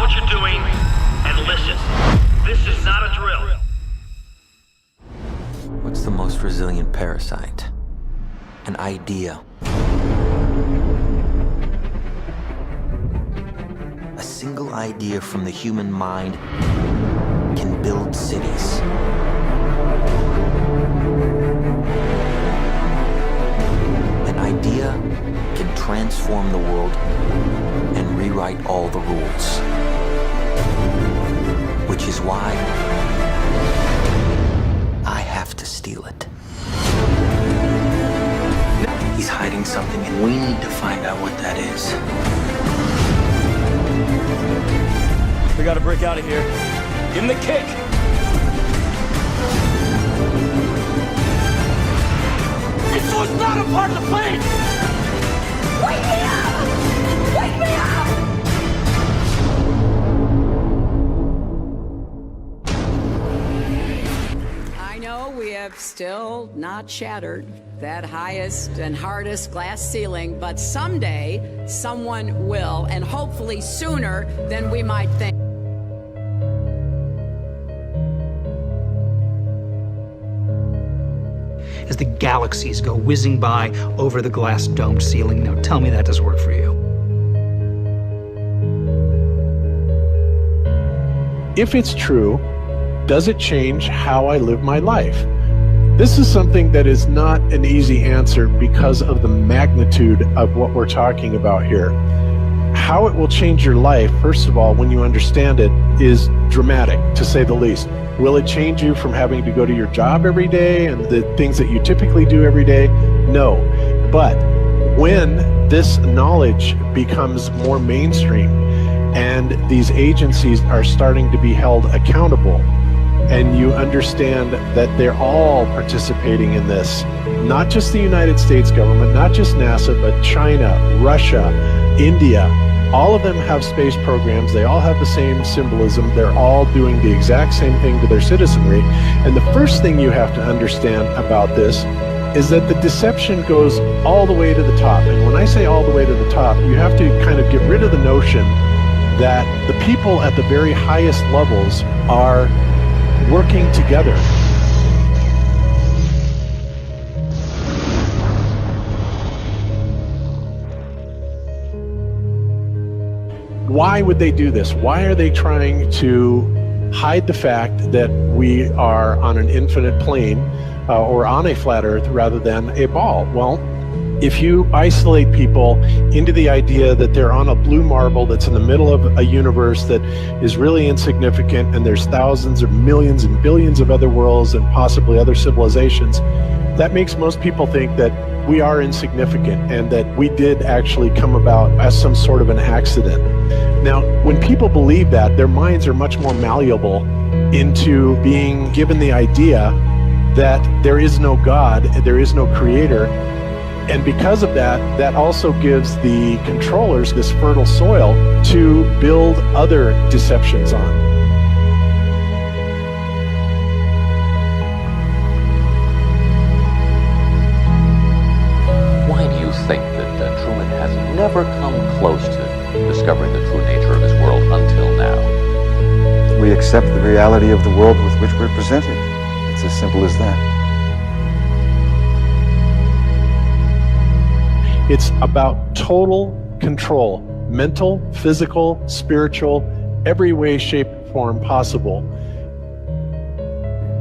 what you're doing and listen. This is not a drill. What's the most resilient parasite? An idea. A single idea from the human mind can build cities. An idea can transform the world and rewrite all the rules. Which is why I have to steal it. He's hiding something, and we need to find out what that is. We gotta break out of here. Give him the kick! This was not a part of the plan! Wake me up! Wake me up! I know we have still not shattered that highest and hardest glass ceiling, but someday someone will, and hopefully sooner than we might think. As the galaxies go whizzing by over the glass domed ceiling. Now tell me that doesn't work for you. If it's true, does it change how I live my life? This is something that is not an easy answer because of the magnitude of what we're talking about here. How it will change your life, first of all, when you understand it, is dramatic, to say the least. Will it change you from having to go to your job every day and the things that you typically do every day? No. But when this knowledge becomes more mainstream and these agencies are starting to be held accountable, and you understand that they're all participating in this, not just the United States government, not just NASA, but China, Russia, India, all of them have space programs. They all have the same symbolism. They're all doing the exact same thing to their citizenry. And the first thing you have to understand about this is that the deception goes all the way to the top. And when I say all the way to the top, you have to kind of get rid of the notion that the people at the very highest levels are working together. Why would they do this? Why are they trying to hide the fact that we are on an infinite plane or on a flat Earth rather than a ball? Well, if you isolate people into the idea that they're on a blue marble that's in the middle of a universe that is really insignificant, and there's thousands or millions and billions of other worlds and possibly other civilizations, that makes most people think that we are insignificant and that we did actually come about as some sort of an accident. Now, when people believe that, their minds are much more malleable into being given the idea that there is no God, there is no creator. And because of that, that also gives the controllers this fertile soil to build other deceptions on. Why do you think that Truman has never come close to discovering the true nature of his world until now? We accept the reality of the world with which we're presented. It's as simple as that. It's about total control, mental, physical, spiritual, every way, shape, form possible.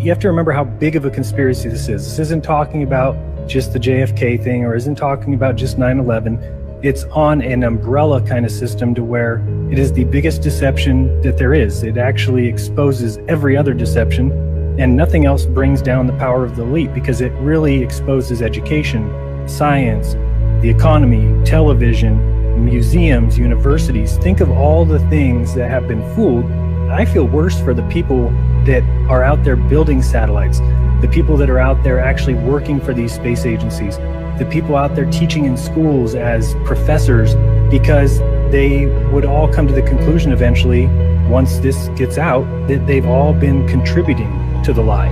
You have to remember how big of a conspiracy this is. This isn't talking about just the JFK thing, or isn't talking about just 9/11. It's on an umbrella kind of system to where it is the biggest deception that there is. It actually exposes every other deception, and nothing else brings down the power of the elite, because it really exposes education, science, the economy, television, museums, universities. Think of all the things that have been fooled. I feel worse for the people that are out there building satellites, the people that are out there actually working for these space agencies, the people out there teaching in schools as professors, because they would all come to the conclusion eventually, once this gets out, that they've all been contributing to the lie.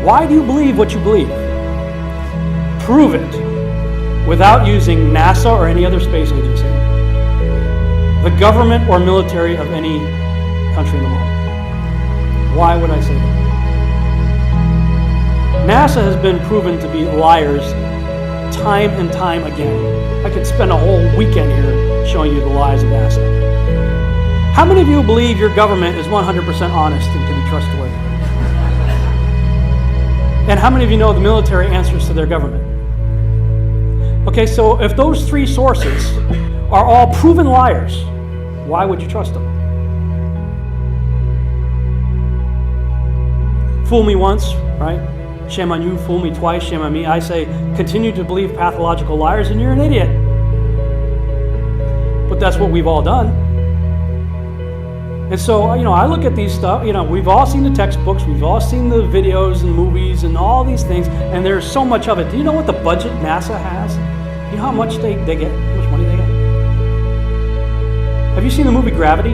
Why do you believe what you believe? Prove it without using NASA or any other space agency. the government or military of any country in the world. Why would I say that? NASA has been proven to be liars time and time again. I could spend a whole weekend here showing you the lies of NASA. How many of you believe your government is 100% honest and can be trustworthy? And how many of you know the military answers to their government? Okay, so if those three sources are all proven liars, why would you trust them? Fool me once, right? Shame on you. Fool me twice, shame on me. I say, continue to believe pathological liars and you're an idiot. But that's what we've all done. And so, I look at these stuff, we've all seen the textbooks, we've all seen the videos and movies and all these things, and there's so much of it. Do you know what the budget NASA has? You know how much they get? How much money they get? Have you seen the movie Gravity?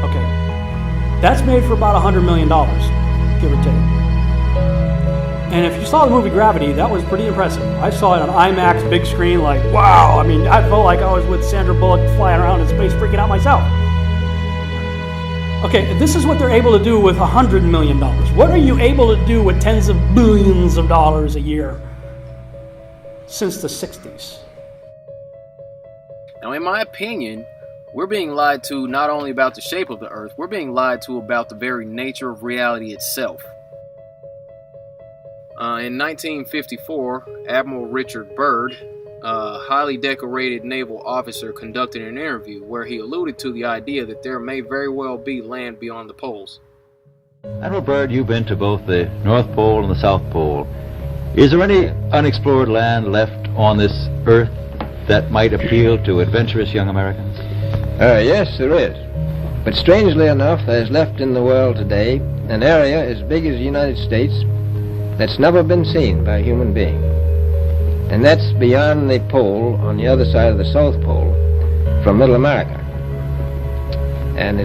Okay. That's made for about $100 million, give or take. And if you saw the movie Gravity, that was pretty impressive. I saw it on IMAX, big screen, like, wow. I mean, I felt like I was with Sandra Bullock flying around in space, freaking out myself. Okay, this is what they're able to do with $100 million. What are you able to do with tens of billions of dollars a year since the 60s? Now, in my opinion, we're being lied to not only about the shape of the Earth, we're being lied to about the very nature of reality itself. In 1954, Admiral Richard Byrd, a highly decorated naval officer, conducted an interview where he alluded to the idea that there may very well be land beyond the poles. Admiral Byrd, you've been to both the North Pole and the South Pole. Is there any unexplored land left on this Earth that might appeal to adventurous young Americans? Yes, there is. But strangely enough, there's left in the world today an area as big as the United States that's never been seen by a human being. And that's beyond the pole on the other side of the South Pole from Middle America. And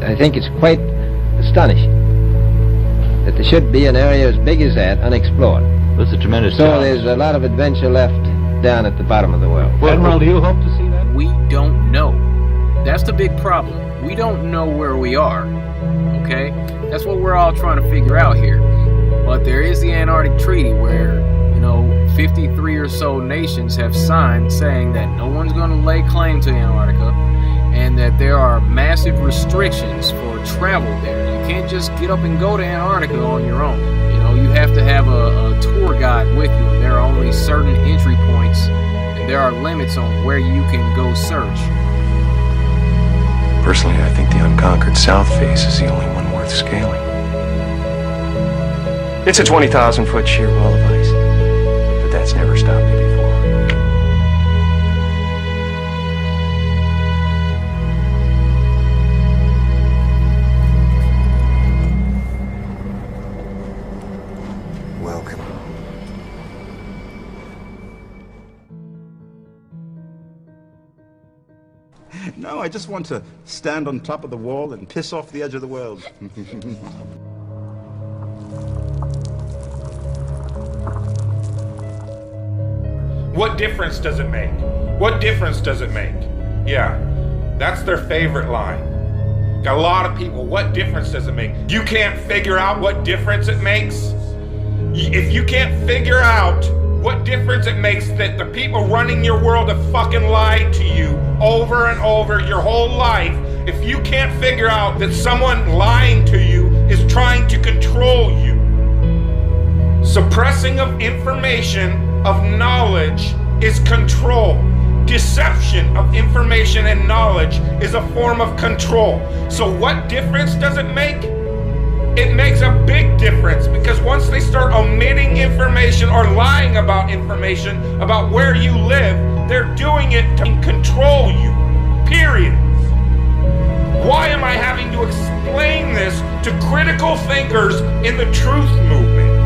I think it's quite astonishing that there should be an area as big as that unexplored. That's a tremendous So challenge. there's a lot of adventure left down at the bottom of the world. Admiral, do you hope to see that? We don't know. That's the big problem. We don't know where we are. Okay? That's what we're all trying to figure out here. But there is the Antarctic Treaty where, 53 or so nations have signed saying that no one's going to lay claim to Antarctica and that there are massive restrictions for travel there. You can't just get up and go to Antarctica on your own. You have to have a tour guide with you, and there are only certain entry points, and there are limits on where you can go search. Personally, I think the unconquered South face is the only one worth scaling. It's a 20,000-foot sheer wall of ice, but that's never stopped me before. Welcome. No, I just want to stand on top of the wall and piss off the edge of the world. What difference does it make? What difference does it make? Yeah, that's their favorite line. Got a lot of people, what difference does it make? You can't figure out what difference it makes? If you can't figure out what difference it makes that the people running your world have fucking lied to you over and over your whole life, if you can't figure out that someone lying to you is trying to control you, suppressing of information, of knowledge, is control. Deception of information and knowledge is a form of control. So what difference does it make? It makes a big difference, because once they start omitting information or lying about information about where you live, they're doing it to control you, period. Why am I having to explain this to critical thinkers in the truth movement?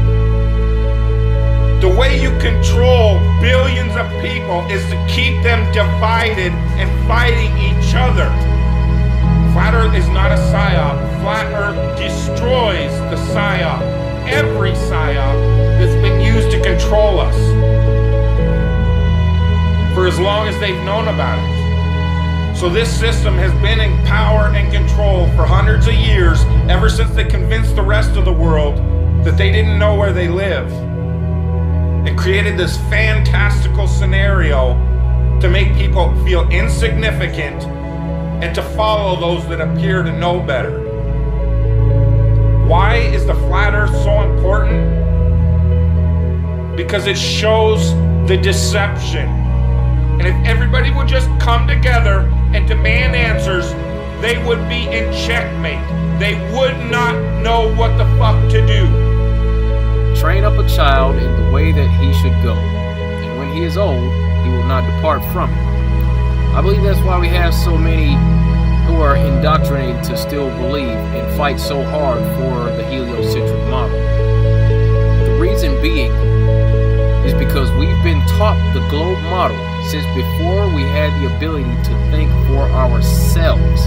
The way you control billions of people is to keep them divided and fighting each other. Flat Earth is not a psyop. Flat Earth destroys the psyop. Every psyop that's been used to control us. For as long as they've known about it. So this system has been in power and control for hundreds of years, ever since they convinced the rest of the world that they didn't know where they live, and created this fantastical scenario to make people feel insignificant and to follow those that appear to know better. Why is the flat earth so important? Because it shows the deception. And if everybody would just come together and demand answers, they would be in checkmate. They would not know what the fuck to do. Train up a child in the way that he should go, and when he is old, he will not depart from it. I believe that's why we have so many who are indoctrinated to still believe and fight so hard for the heliocentric model. The reason being is because we've been taught the globe model since before we had the ability to think for ourselves.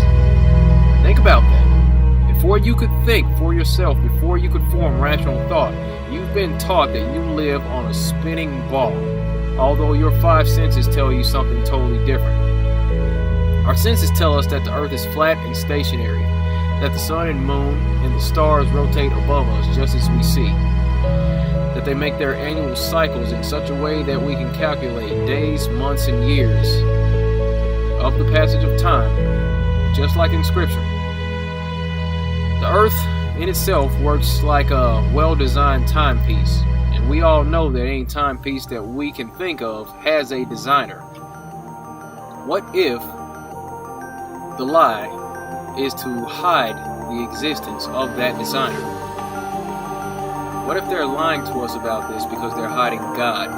Think about that. Before you could think for yourself, before you could form rational thought, you've been taught that you live on a spinning ball, although your five senses tell you something totally different. Our senses tell us that the earth is flat and stationary, that the sun and moon and the stars rotate above us just as we see, that they make their annual cycles in such a way that we can calculate days, months, and years of the passage of time, just like in Scripture. The earth in itself works like a well-designed timepiece, and we all know that any timepiece that we can think of has a designer. What if the lie is to hide the existence of that designer? What if they're lying to us about this because they're hiding God?